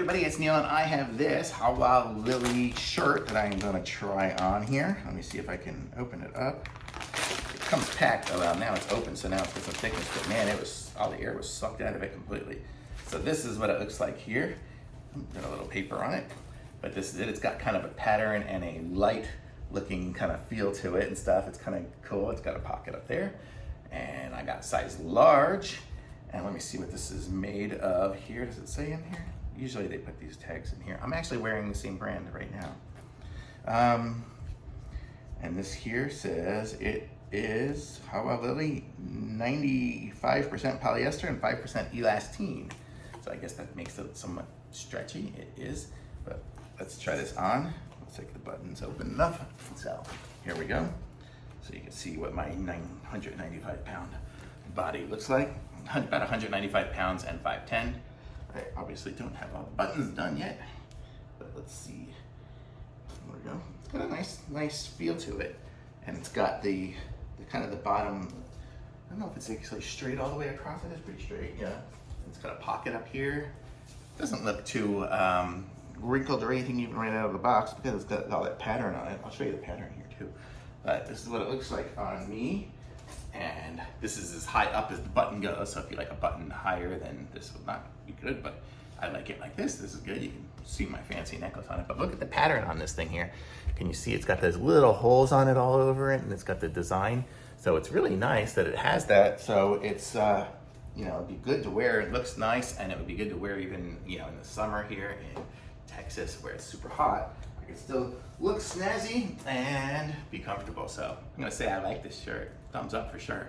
everybody, it's Neil and I have this HAWALILI shirt that I'm gonna try on here. Let me see if I can open it up. It comes packed, now it's open, so now it's got some thickness, but man, all the air was sucked out of it completely. So this is what it looks like here. Got a little paper on it, but this is it. It's got kind of a pattern and a light looking kind of feel to it and stuff. It's kind of cool. It's got a pocket up there, and I got size large. And let me see what this is made of here. Does it say in here? Usually they put these tags in here. I'm actually wearing the same brand right now. And this here says it is HAWALILI 95% polyester and 5% elastine. So I guess that makes it somewhat stretchy. It is, but let's try this on. Looks like the button's open enough. So here we go. So you can see what my 995-pound body looks like. About 195 pounds and 5'10". I obviously don't have all the buttons done yet, but let's see. There we go. It's got a nice feel to it, and it's got the kind of the bottom. I don't know if it's actually straight all the way across. It is pretty straight, yeah. It's got a pocket up here. Doesn't look too wrinkled or anything even right out of the box because it's got all that pattern on it. I'll show you the pattern here too. But this is what it looks like on me. And this is as high up as the button goes, so if you like a button higher, then this would not be good, but I like it like this. This is good. You can see my fancy necklace on it, but look at the pattern on this thing here. Can you see it's got those little holes on it all over it, and it's got the design. So it's really nice that it has that. So it's, you know, it'd be good to wear. It looks nice, and it would be good to wear even, you know, in the summer here in Texas where it's super hot. I can still look snazzy and be comfortable. So I'm gonna say I like this shirt. Thumbs up for sure.